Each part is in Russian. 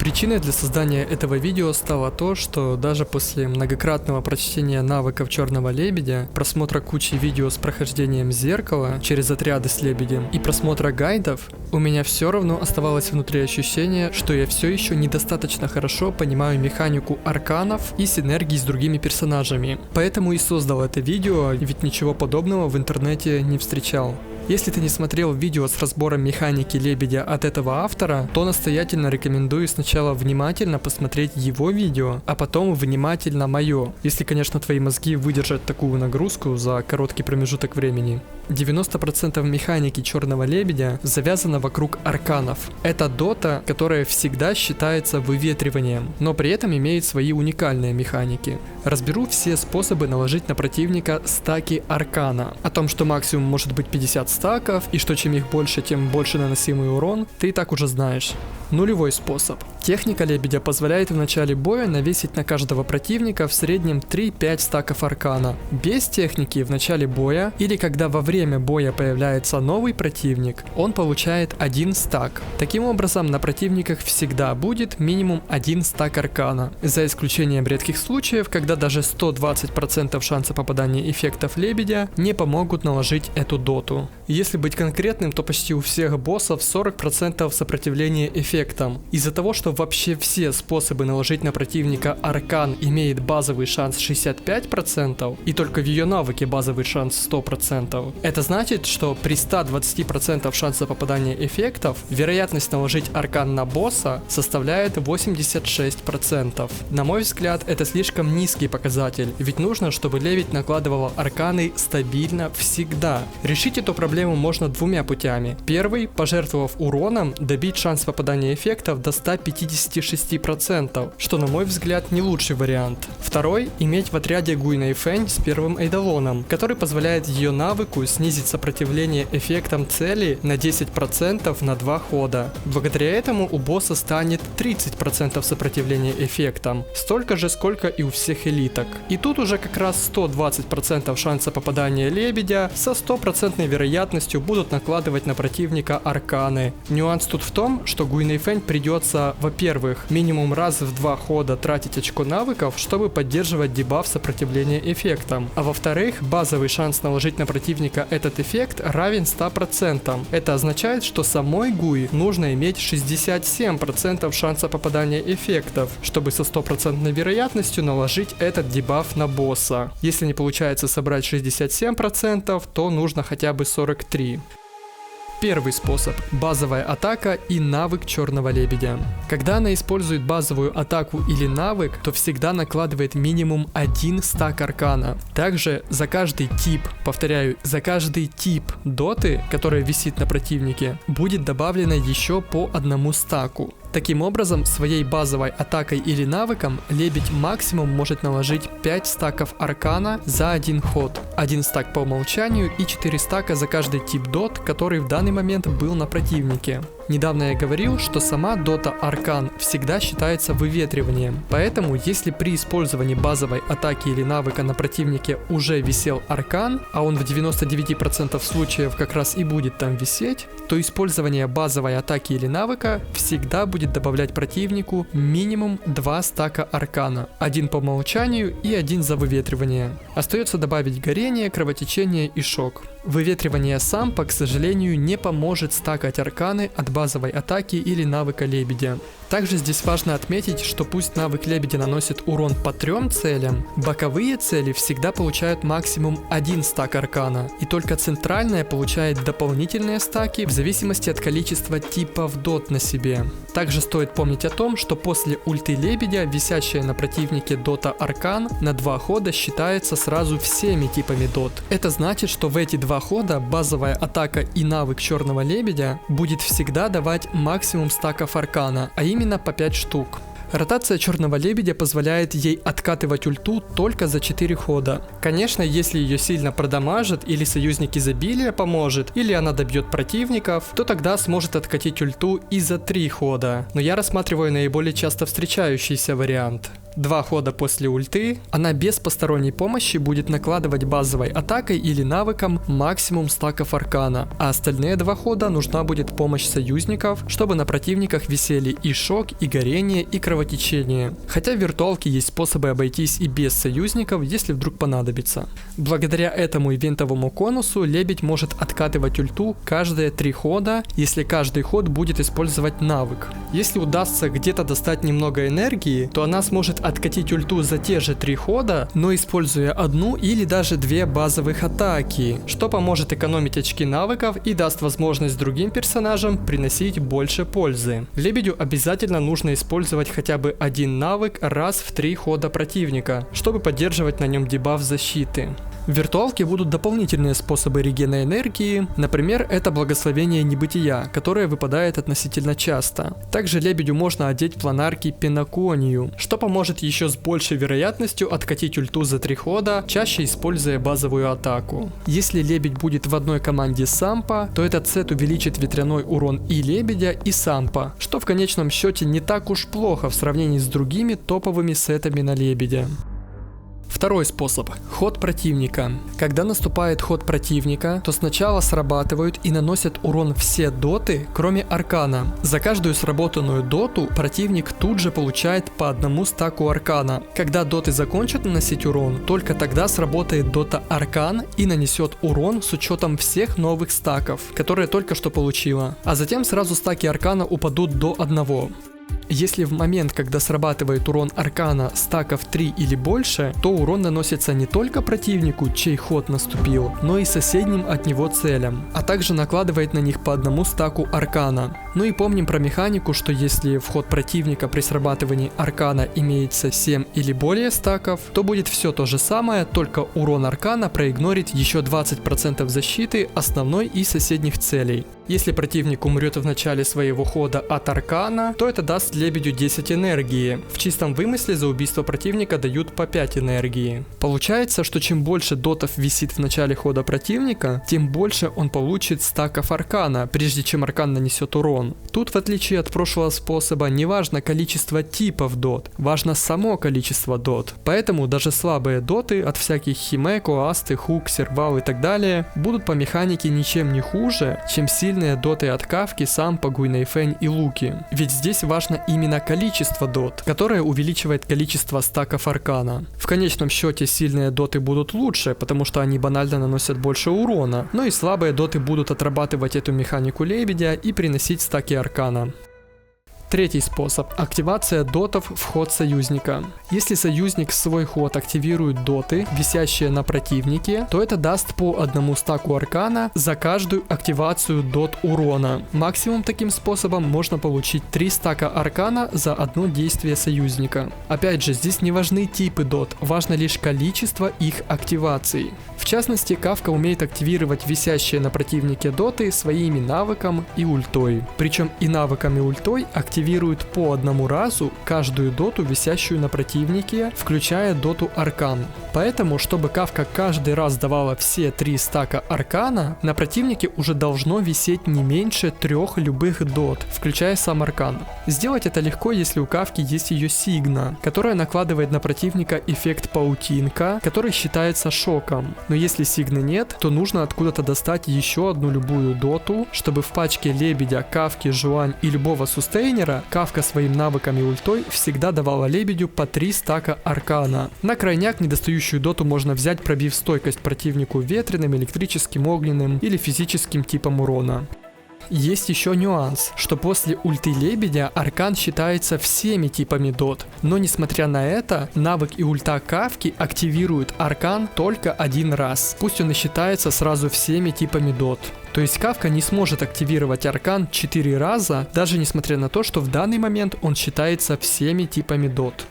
Причиной для создания этого видео стало то, что даже после многократного прочтения навыков Черного Лебедя, просмотра кучи видео с прохождением зеркала через отряды с лебедем и просмотра гайдов, у меня все равно оставалось внутри ощущение, что я все еще недостаточно хорошо понимаю механику арканов и синергии с другими персонажами. Поэтому и создал это видео, ведь ничего подобного в интернете не встречал. Если ты не смотрел видео с разбором механики лебедя от этого автора, то настоятельно рекомендую сначала внимательно посмотреть его видео, а потом внимательно мое, если, конечно, твои мозги выдержат такую нагрузку за короткий промежуток времени. 90% механики Черного Лебедя завязано вокруг арканов. Это дота, которая всегда считается выветриванием, но при этом имеет свои уникальные механики. Разберу все способы наложить на противника стаки аркана. О том, что максимум может быть 50 стаков, и что чем их больше, тем больше наносимый урон, ты и так уже знаешь. Нулевой способ. Техника лебедя позволяет в начале боя навесить на каждого противника в среднем 3-5 стаков аркана. Без техники в начале боя или когда во время боя появляется новый противник, он получает 1 стак. Таким образом, на противниках всегда будет минимум 1 стак аркана, за исключением редких случаев, когда даже 120% шанса попадания эффектов лебедя не помогут наложить эту доту. Если быть конкретным, то почти у всех боссов 40% сопротивления эффектам. Из-за того, что вообще все способы наложить на противника аркан имеет базовый шанс 65% и только в ее навыке базовый шанс 100%, это значит, что при 120% шанса попадания эффектов вероятность наложить аркан на босса составляет 86%. На мой взгляд, это слишком низкий показатель, ведь нужно, чтобы лебедь накладывала арканы стабильно всегда. Решить эту проблему можно двумя путями. Первый, пожертвовав уроном, добить шанс попадания эффектов до 156%, что на мой взгляд не лучший вариант. Второй, иметь в отряде Гуйной Фэнь с первым эйдолоном, который позволяет ее навыку снизить сопротивление эффектам цели на 10% на 2 хода. Благодаря этому у босса станет 30% сопротивления эффектам, столько же, сколько и у всех элиток. И тут уже как раз 120% шанса попадания лебедя со 100% вероятностью будут накладывать на противника арканы. Нюанс тут в том, что Гуйной Фэнь придется, во-первых, минимум раз в 2 хода тратить очко навыков, чтобы поддерживать дебаф сопротивления эффектам. А во-вторых, базовый шанс наложить на противника этот эффект равен 100%. Это означает, что самой Гуи нужно иметь 67% шанса попадания эффектов, чтобы со 100% вероятностью наложить этот дебаф на босса. Если не получается собрать 67%, то нужно хотя бы 43%. Первый способ – базовая атака и навык Черного Лебедя. Когда она использует базовую атаку или навык, то всегда накладывает минимум 1 стак аркана. Также за каждый тип, повторяю, за каждый тип доты, которая висит на противнике, будет добавлено еще по 1 стаку. Таким образом, своей базовой атакой или навыком лебедь максимум может наложить 5 стаков аркана за 1 ход. 1 стак по умолчанию и 4 стака за каждый тип дот, который в данный момент был на противнике. Недавно я говорил, что сама дота аркан всегда считается выветриванием, поэтому если при использовании базовой атаки или навыка на противнике уже висел аркан, а он в 99% случаев как раз и будет там висеть, то использование базовой атаки или навыка всегда будет добавлять противнику минимум 2 стака аркана, 1 по умолчанию и 1 за выветривание. Остается добавить горение, кровотечение и шок. Выветривание сампа, к сожалению, не поможет стакать арканы от базовой атаки или навыка лебедя. Также здесь важно отметить, что пусть навык лебедя наносит урон по 3 целям, боковые цели всегда получают максимум 1 стак аркана, и только центральная получает дополнительные стаки в зависимости от количества типов дот на себе. Также стоит помнить о том, что после ульты лебедя висящая на противнике дота аркан на 2 хода считается сразу всеми типами дот. Это значит, что в эти 2 хода базовая атака и навык Черного Лебедя будет всегда давать максимум стаков аркана, а именно по 5 штук. Ротация Черного Лебедя позволяет ей откатывать ульту только за 4 хода. Конечно, если ее сильно продамажит, или союзник изобилия поможет, или она добьет противников, то тогда сможет откатить ульту и за 3 хода. Но я рассматриваю наиболее часто встречающийся вариант. 2 хода после ульты она без посторонней помощи будет накладывать базовой атакой или навыком максимум стаков аркана, а остальные 2 хода нужна будет помощь союзников, чтобы на противниках висели и шок, и горение, и кровотечение. Хотя в виртуалке есть способы обойтись и без союзников, если вдруг понадобится. Благодаря этому ивентовому конусу лебедь может откатывать ульту каждые 3 хода, если каждый ход будет использовать навык. Если удастся где-то достать немного энергии, то она сможет откатить ульту за те же 3 хода, но используя одну или даже 2 базовых атаки, что поможет экономить очки навыков и даст возможность другим персонажам приносить больше пользы. Лебедю обязательно нужно использовать хотя бы один навык раз в 3 хода противника, чтобы поддерживать на нем дебаф защиты. В виртуалке будут дополнительные способы регена энергии, например, это благословение небытия, которое выпадает относительно часто. Также лебедю можно одеть планарки Пенаконию, что поможет еще с большей вероятностью откатить ульту за 3 хода, чаще используя базовую атаку. Если лебедь будет в одной команде Сампа, то этот сет увеличит ветряной урон и лебедя, и Сампа, что в конечном счете не так уж плохо в сравнении с другими топовыми сетами на лебедя. Второй способ – ход противника. Когда наступает ход противника, то сначала срабатывают и наносят урон все доты, кроме аркана. За каждую сработанную доту противник тут же получает по одному стаку аркана. Когда доты закончат наносить урон, только тогда сработает дота аркан и нанесет урон с учетом всех новых стаков, которые только что получила. А затем сразу стаки аркана упадут до 1. Если в момент, когда срабатывает урон аркана стаков 3 или больше, то урон наносится не только противнику, чей ход наступил, но и соседним от него целям, а также накладывает на них по одному стаку аркана. Ну и помним про механику, что если в ход противника при срабатывании аркана имеется 7 или более стаков, то будет все то же самое, только урон аркана проигнорит еще 20% защиты основной и соседних целей. Если противник умрет в начале своего хода от аркана, то это даст лебедю 10 энергии. В чистом вымысле за убийство противника дают по 5 энергии. Получается, что чем больше дотов висит в начале хода противника, тем больше он получит стаков аркана, прежде чем аркан нанесет урон. Тут, в отличие от прошлого способа, не важно количество типов дот, важно само количество дот. Поэтому даже слабые доты от всяких Химеко, Асты, Хук, Сервал и так далее будут по механике ничем не хуже, чем сильные доты от Кавки, Сампа, Гуйнэйфэнь и Луки. Ведь здесь важно именно количество дот, которое увеличивает количество стаков аркана. В конечном счете сильные доты будут лучше, потому что они банально наносят больше урона, но и слабые доты будут отрабатывать эту механику лебедя и приносить стаки аркана. Третий способ – активация дотов в ход союзника. Если союзник в свой ход активирует доты, висящие на противнике, то это даст по одному стаку аркана за каждую активацию дот урона. Максимум таким способом можно получить 3 стака аркана за одно действие союзника. Опять же, здесь не важны типы дот, важно лишь количество их активаций. В частности, Кавка умеет активировать висящие на противнике доты своими навыком и ультой. Причем и навыком и ультой активирует по одному разу каждую доту, висящую на противнике, включая доту аркан. Поэтому, чтобы Кавка каждый раз давала все 3 стака аркана, на противнике уже должно висеть не меньше 3 любых дот, включая сам аркан. Сделать это легко, если у Кавки есть ее сигна, которая накладывает на противника эффект паутинка, который считается шоком. Но если сигны нет, то нужно откуда-то достать еще одну любую доту, чтобы в пачке лебедя, Кавки, Жуань и любого сустейнера Кавка своим навыком и ультой всегда давала лебедю по 3 стака аркана. На крайняк недостающую доту можно взять, пробив стойкость противнику ветреным, электрическим, огненным или физическим типом урона. Есть еще нюанс, что после ульты лебедя аркан считается всеми типами дот, но несмотря на это, навык и ульта Кавки активируют аркан только один раз, пусть он и считается сразу всеми типами дот. То есть Кавка не сможет активировать аркан 4 раза, даже несмотря на то, что в данный момент он считается всеми типами дот.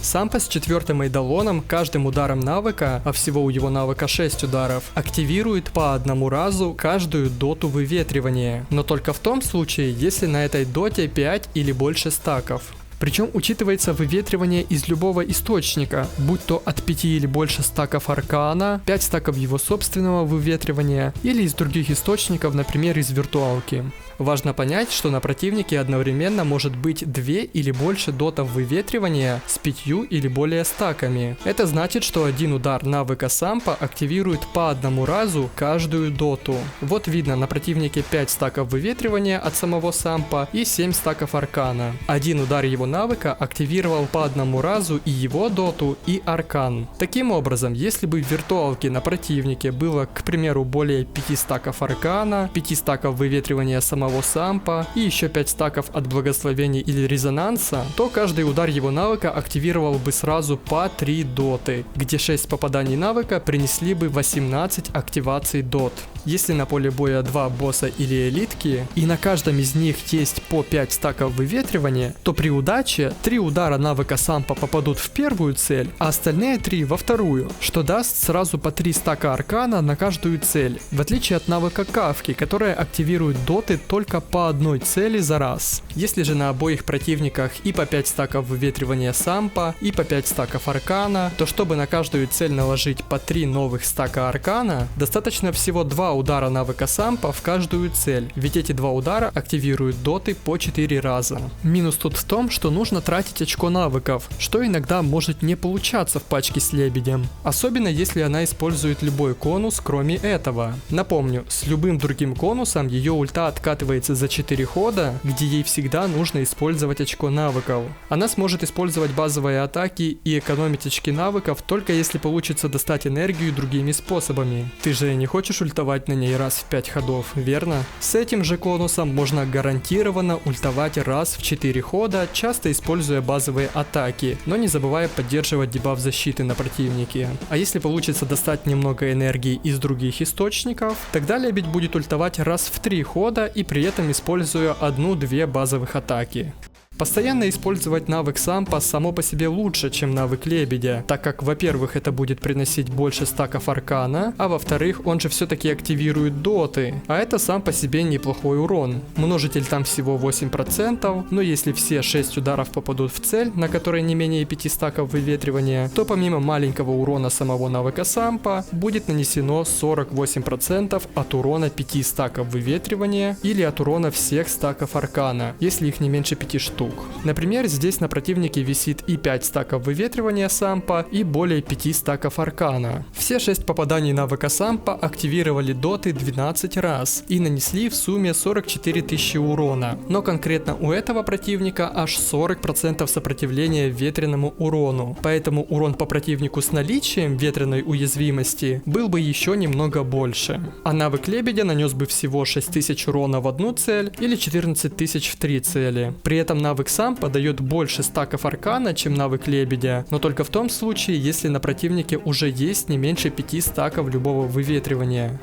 Сампа с 4-м эйдолоном каждым ударом навыка, а всего у его навыка 6 ударов, активирует по одному разу каждую доту выветривания, но только в том случае, если на этой доте 5 или больше стаков. Причем учитывается выветривание из любого источника, будь то от 5 или больше стаков аркана, 5 стаков его собственного выветривания или из других источников, например из виртуалки. Важно понять, что на противнике одновременно может быть 2 или больше дотов выветривания с 5 или более стаками. Это значит, что один удар навыка сампа активирует по одному разу каждую доту. Вот видно, на противнике 5 стаков выветривания от самого сампа и 7 стаков аркана. Один удар его навыка активировал по одному разу и его доту, и аркан. Таким образом, если бы в виртуалке на противнике было, к примеру, более 5 стаков аркана, 5 стаков выветривания самого сампа и еще 5 стаков от благословения или резонанса, то каждый удар его навыка активировал бы сразу по 3 доты, где 6 попаданий навыка принесли бы 18 активаций дот. Если на поле боя 2 босса или элитки, и на каждом из них есть по 5 стаков выветривания, то при удаче 3 удара навыка сампа попадут в первую цель, а остальные 3 во вторую, что даст сразу по 3 стака аркана на каждую цель, в отличие от навыка кавки, которая активирует доты только по одной цели за раз. Если же на обоих противниках и по 5 стаков выветривания сампа, и по 5 стаков аркана, то чтобы на каждую цель наложить по 3 новых стака аркана, достаточно всего 2 удара навыка сампа в каждую цель, ведь эти 2 удара активируют доты по 4 раза. Минус тут в том, что нужно тратить очко навыков, что иногда может не получаться в пачке с лебедем. Особенно если она использует любой конус, кроме этого. Напомню, с любым другим конусом ее ульта откатывается за 4 хода, где ей всегда нужно использовать очко навыков. Она сможет использовать базовые атаки и экономить очки навыков только если получится достать энергию другими способами. Ты же не хочешь ультовать на ней раз в 5 ходов, верно? С этим же конусом можно гарантированно ультовать раз в 4 хода, часто используя базовые атаки, но не забывая поддерживать дебаф защиты на противнике. А если получится достать немного энергии из других источников, тогда лебедь будет ультовать раз в 3 хода и при этом используя 1-2 базовых атаки. Постоянно использовать навык сампа само по себе лучше, чем навык лебедя, так как, во-первых, это будет приносить больше стаков аркана, а во-вторых, он же все-таки активирует доты, а это сам по себе неплохой урон. Множитель там всего 8%, но если все 6 ударов попадут в цель, на которой не менее 5 стаков выветривания, то помимо маленького урона самого навыка сампа, будет нанесено 48% от урона 5 стаков выветривания или от урона всех стаков аркана, если их не меньше 5 штук. Например, здесь на противнике висит и 5 стаков выветривания сампа, и более 5 стаков аркана. Все 6 попаданий навыка сампа активировали доты 12 раз и нанесли в сумме 44 тысячи урона. Но конкретно у этого противника аж 40% сопротивления ветреному урону. Поэтому урон по противнику с наличием ветреной уязвимости был бы еще немного больше. А навык лебедя нанес бы всего 6000 урона в одну цель или 14 тысяч в 3 цели. При этом навык сампа дает больше стаков аркана, чем навык лебедя, но только в том случае, если на противнике уже есть не меньше 5 стаков любого выветривания.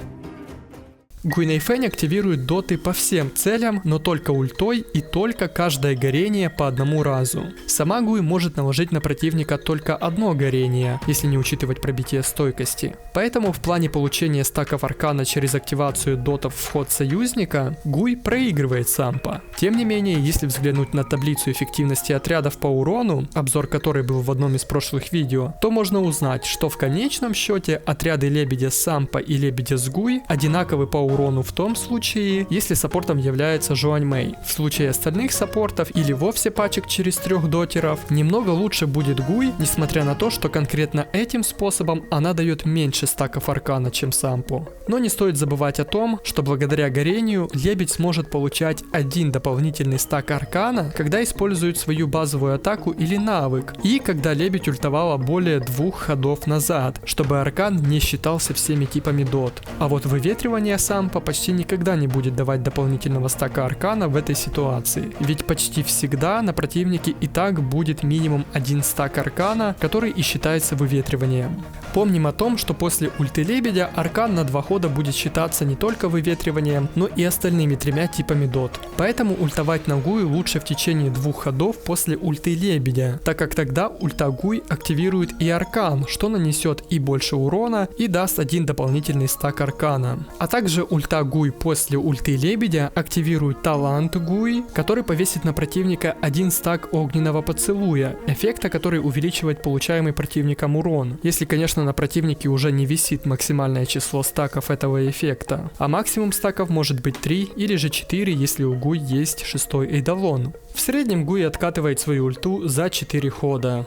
Гуй Фэнь активирует доты по всем целям, но только ультой и только каждое горение по одному разу. Сама Гуй может наложить на противника только одно горение, если не учитывать пробитие стойкости. Поэтому в плане получения стаков аркана через активацию дотов в ход союзника, Гуй проигрывает сампа. Тем не менее, если взглянуть на таблицу эффективности отрядов по урону, обзор которой был в одном из прошлых видео, то можно узнать, что в конечном счете отряды лебедя сампа и лебедя с Гуй одинаковы по урону в том случае, если саппортом является Жуань Мэй. В случае остальных саппортов или вовсе пачек через 3 дотеров, немного лучше будет Гуй, несмотря на то, что конкретно этим способом она дает меньше стаков аркана, чем сампу. Но не стоит забывать о том, что благодаря горению лебедь сможет получать один дополнительный стак аркана, когда использует свою базовую атаку или навык, и когда лебедь ультовала более 2 ходов назад, чтобы аркан не считался всеми типами дот. А вот выветривание сампа почти никогда не будет давать дополнительного стака аркана в этой ситуации, ведь почти всегда на противнике и так будет минимум 1 стак аркана, который и считается выветриванием. Помним о том, что после ульты лебедя аркан на 2 хода будет считаться не только выветриванием, но и остальными 3 типами дот. Поэтому ультовать на Гуй лучше в течение 2 ходов после ульты лебедя, так как тогда ульта Гуй активирует и аркан, что нанесет и больше урона и даст 1 дополнительный стак аркана. А также ульта Гуй после ульты Лебедя активирует талант Гуй, который повесит на противника 1 стак огненного поцелуя, эффекта, который увеличивает получаемый противником урон, если, конечно, на противнике уже не висит максимальное число стаков этого эффекта, а максимум стаков может быть 3 или же 4, если у Гуй есть 6-й эйдолон. В среднем Гуй откатывает свою ульту за 4 хода.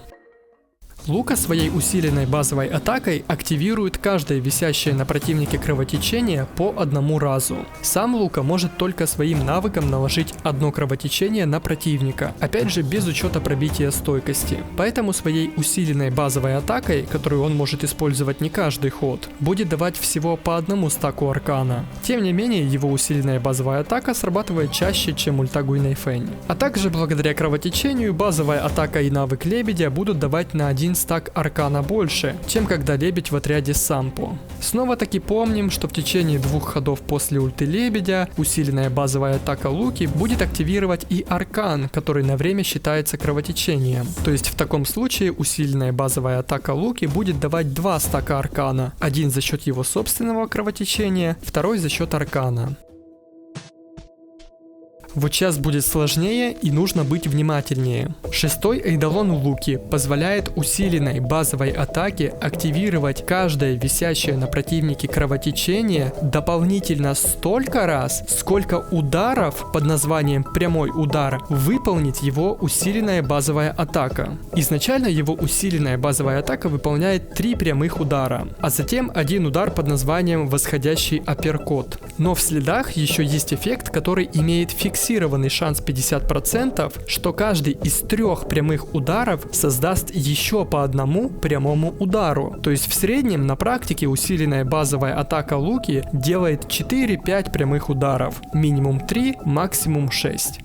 Лука своей усиленной базовой атакой активирует каждое висящее на противнике кровотечение по одному разу. Сам Лука может только своим навыком наложить одно кровотечение на противника, опять же без учета пробития стойкости. Поэтому своей усиленной базовой атакой, которую он может использовать не каждый ход, будет давать всего по одному стаку аркана. Тем не менее, его усиленная базовая атака срабатывает чаще, чем ульта Гуй Нэйфэнь. А также благодаря кровотечению базовая атака и навык Лебедя будут давать на 1 стак аркана больше, чем когда Лебедь в отряде Сампо. Снова таки помним, что в течение 2 ходов после ульты Лебедя усиленная базовая атака Луки будет активировать и аркан, который на время считается кровотечением. То есть в таком случае усиленная базовая атака Луки будет давать 2 стака аркана, один за счет его собственного кровотечения, второй за счет аркана. Вот сейчас будет сложнее и нужно быть внимательнее. 6-й эйдолон Луки позволяет усиленной базовой атаке активировать каждое висящее на противнике кровотечение дополнительно столько раз, сколько ударов под названием прямой удар выполнит его усиленная базовая атака. Изначально его усиленная базовая атака выполняет 3 прямых удара, а затем 1 удар под названием восходящий апперкот. Но в следах еще есть эффект, который имеет фиксированный шанс 50%, что каждый из 3 прямых ударов создаст еще по одному прямому удару. То есть в среднем на практике усиленная базовая атака Луки делает 4-5 прямых ударов, минимум 3, максимум 6.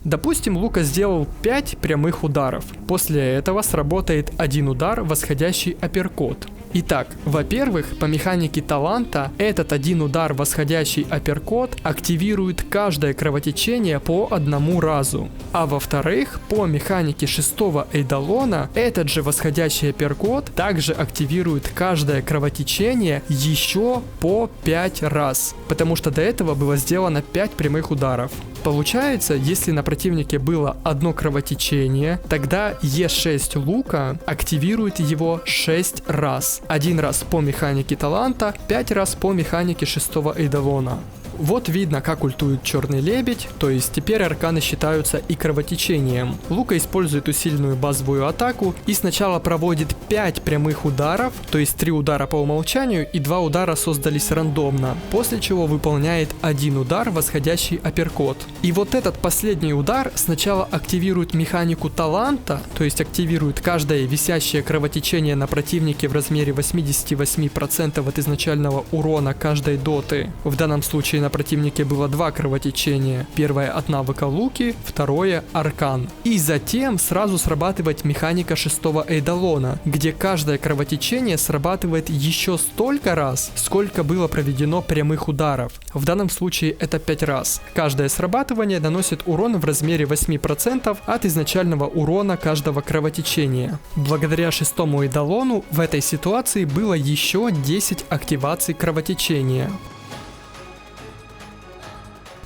Допустим, Лука сделал 5 прямых ударов. После этого сработает 1 удар восходящий апперкот. Итак, во-первых, по механике таланта этот 1 удар восходящий апперкот активирует каждое кровотечение по одному разу. А во-вторых, по механике 6-го эйдолона этот же восходящий апперкот также активирует каждое кровотечение еще по 5 раз. Потому что до этого было сделано 5 прямых ударов. Получается, если на противнике было одно кровотечение, тогда Е6 Лука активирует его 6 раз. 1 раз по механике таланта, 5 раз по механике 6-го эйдолона. Вот видно, как ультует Черный Лебедь, то есть теперь арканы считаются и кровотечением. Лука использует усиленную базовую атаку и сначала проводит 5 прямых ударов, то есть 3 удара по умолчанию и 2 удара создались рандомно, после чего выполняет 1 удар восходящий апперкот. И вот этот последний удар сначала активирует механику таланта, то есть активирует каждое висящее кровотечение на противнике в размере 88% от изначального урона каждой доты. В данном случае на противнике было 2 кровотечения. Первое от навыка Луки, второе аркан. И затем сразу срабатывает механика 6-го эйдолона, где каждое кровотечение срабатывает еще столько раз, сколько было проведено прямых ударов. В данном случае это 5 раз. Каждое срабатывание наносит урон в размере 8% от изначального урона каждого кровотечения. Благодаря 6-му эйдолону в этой ситуации было еще 10 активаций кровотечения.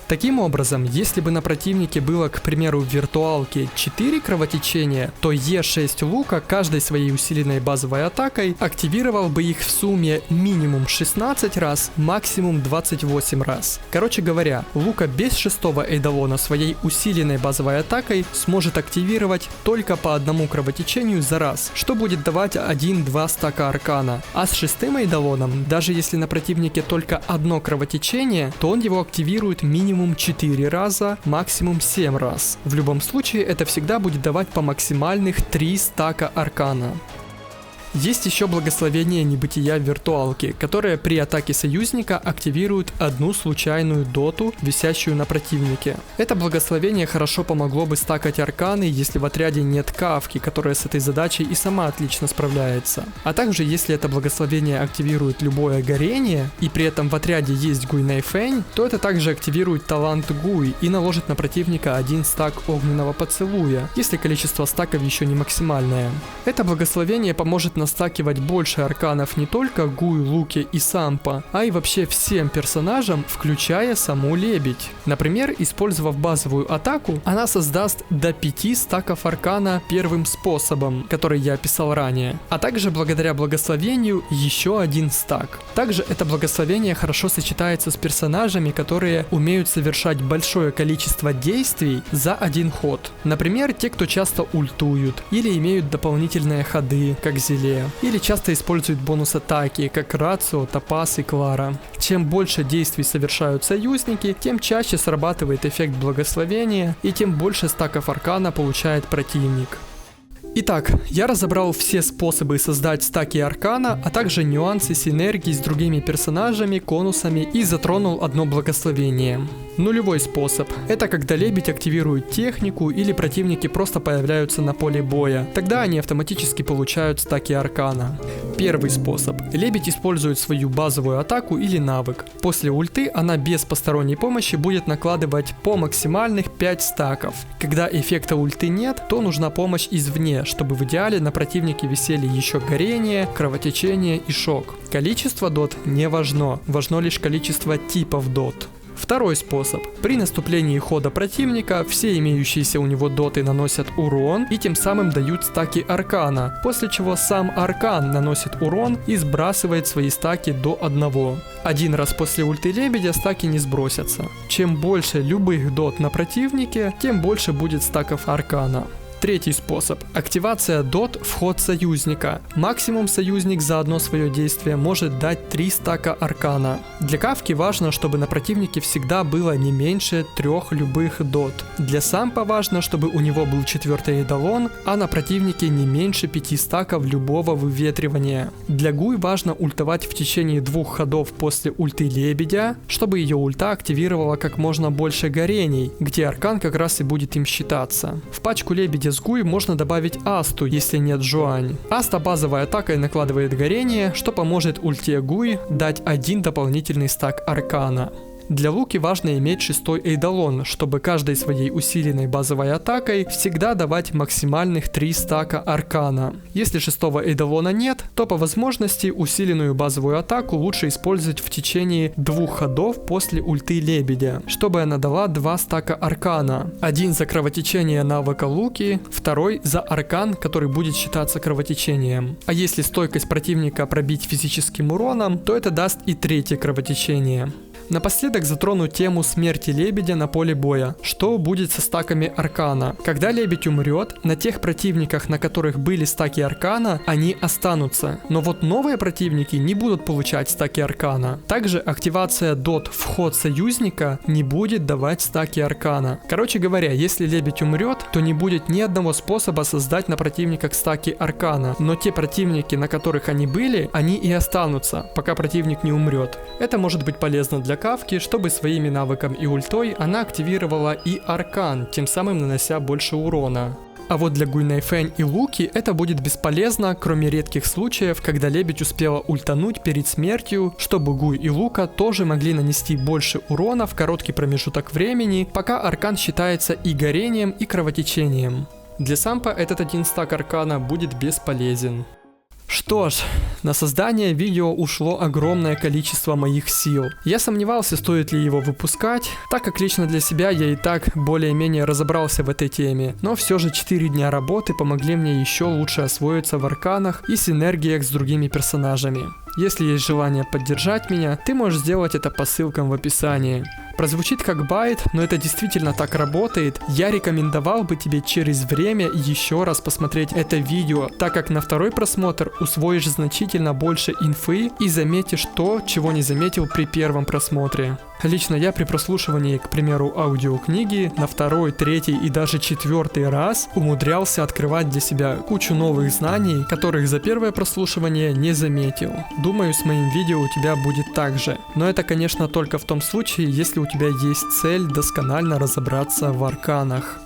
Таким образом, если бы на противнике было, к примеру, в виртуалке 4 кровотечения, то Е6 Лука каждой своей усиленной базовой атакой активировал бы их в сумме минимум 16 раз, максимум 28 раз. Короче говоря, Лука без 6-го эйдолона своей усиленной базовой атакой сможет активировать только по одному кровотечению за раз, что будет давать 1-2 стака аркана. А с 6-м эйдолоном, даже если на противнике только одно кровотечение, то он его активирует минимум 4 раза, максимум 7 раз. В любом случае, это всегда будет давать по максимальных 3 стака аркана. Есть еще благословение небытия в виртуалке, которое при атаке союзника активирует одну случайную доту, висящую на противнике. Это благословение хорошо помогло бы стакать арканы, если в отряде нет Кафки, которая с этой задачей и сама отлично справляется. А также если это благословение активирует любое горение, и при этом в отряде есть Гуй Нэйфэнь, то это также активирует талант Гуй и наложит на противника 1 стак огненного поцелуя, если количество стаков еще не максимальное. Это благословение поможет настакивать больше арканов не только Гуй, Луки и Сампа, а и вообще всем персонажам, включая саму Лебедь. Например, использовав базовую атаку, она создаст до 5 стаков аркана первым способом, который я описал ранее, а также благодаря благословению еще один стак. Также это благословение хорошо сочетается с персонажами, которые умеют совершать большое количество действий за один ход. Например, те, кто часто ультуют, или имеют дополнительные ходы, как Зеле, или часто используют бонус атаки, как Рацио, Топас и Клара. Чем больше действий совершают союзники, тем чаще срабатывает эффект благословения, и тем больше стаков аркана получает противник. Итак, я разобрал все способы создать стаки аркана, а также нюансы синергии с другими персонажами, конусами и затронул одно благословение. Нулевой способ. Это когда Лебедь активирует технику или противники просто появляются на поле боя. Тогда они автоматически получают стаки аркана. Первый способ. Лебедь использует свою базовую атаку или навык. После ульты она без посторонней помощи будет накладывать по максимальных 5 стаков. Когда эффекта ульты нет, то нужна помощь извне, чтобы в идеале на противнике висели еще горение, кровотечение и шок. Количество дот не важно, важно лишь количество типов дот. Второй способ. При наступлении хода противника все имеющиеся у него доты наносят урон и тем самым дают стаки аркана, после чего сам аркан наносит урон и сбрасывает свои стаки до 1. Один раз после ульты Лебедя стаки не сбросятся. Чем больше любых дот на противнике, тем больше будет стаков аркана. Третий способ. Активация дот в ход союзника. Максимум союзник за одно свое действие может дать 3 стака аркана. Для Кафки важно, чтобы на противнике всегда было не меньше 3 любых дот. Для Сампа важно, чтобы у него был 4-й эйдолон, а на противнике не меньше 5 стаков любого выветривания. Для Гуй важно ультовать в течение 2 ходов после ульты Лебедя, чтобы ее ульта активировала как можно больше горений, где аркан как раз и будет им считаться. В пачку Лебедя с Гуй можно добавить Асту, если нет Жуань. Аста базовой атакой накладывает горение, что поможет ульте Гуй дать 1 дополнительный стак аркана. Для Луки важно иметь 6-й эйдолон, чтобы каждой своей усиленной базовой атакой всегда давать максимальных 3 стака аркана. Если 6-го эйдолона нет, то по возможности усиленную базовую атаку лучше использовать в течение 2 ходов после ульты Лебедя, чтобы она дала 2 стака аркана. Один за кровотечение навыка Луки, второй за аркан, который будет считаться кровотечением. А если стойкость противника пробить физическим уроном, то это даст и 3-е кровотечение. Напоследок затрону тему смерти Лебедя на поле боя. Что будет со стаками аркана? Когда Лебедь умрет, на тех противниках, на которых были стаки аркана, они останутся. Но вот новые противники не будут получать стаки аркана. Также активация дот в ход союзника не будет давать стаки аркана. Короче говоря, если Лебедь умрет, то не будет ни одного способа создать на противниках стаки аркана. Но те противники, на которых они были, они и останутся, пока противник не умрет. Это может быть полезно для Кафки, чтобы своими навыком и ультой она активировала и аркан, тем самым нанося больше урона. А вот для Гуй Найфэнь и Луки это будет бесполезно, кроме редких случаев, когда Лебедь успела ультануть перед смертью, чтобы Гуй и Лука тоже могли нанести больше урона в короткий промежуток времени, пока аркан считается и горением, и кровотечением. Для Сампа этот 1 стак аркана будет бесполезен. Что ж, на создание видео ушло огромное количество моих сил. Я сомневался, стоит ли его выпускать, так как лично для себя я и так более-менее разобрался в этой теме. Но все же 4 дня работы помогли мне еще лучше освоиться в арканах и синергиях с другими персонажами. Если есть желание поддержать меня, ты можешь сделать это по ссылкам в описании. Прозвучит как байт, но это действительно так работает. Я рекомендовал бы тебе через время еще раз посмотреть это видео, так как на второй просмотр усвоишь значительно больше инфы и заметишь то, чего не заметил при первом просмотре. Лично я при прослушивании, к примеру, аудиокниги на 2-й, 3-й и даже 4-й раз умудрялся открывать для себя кучу новых знаний, которых за первое прослушивание не заметил. Думаю, с моим видео у тебя будет так же. Но это, конечно, только в том случае, если у тебя есть цель досконально разобраться в арканах.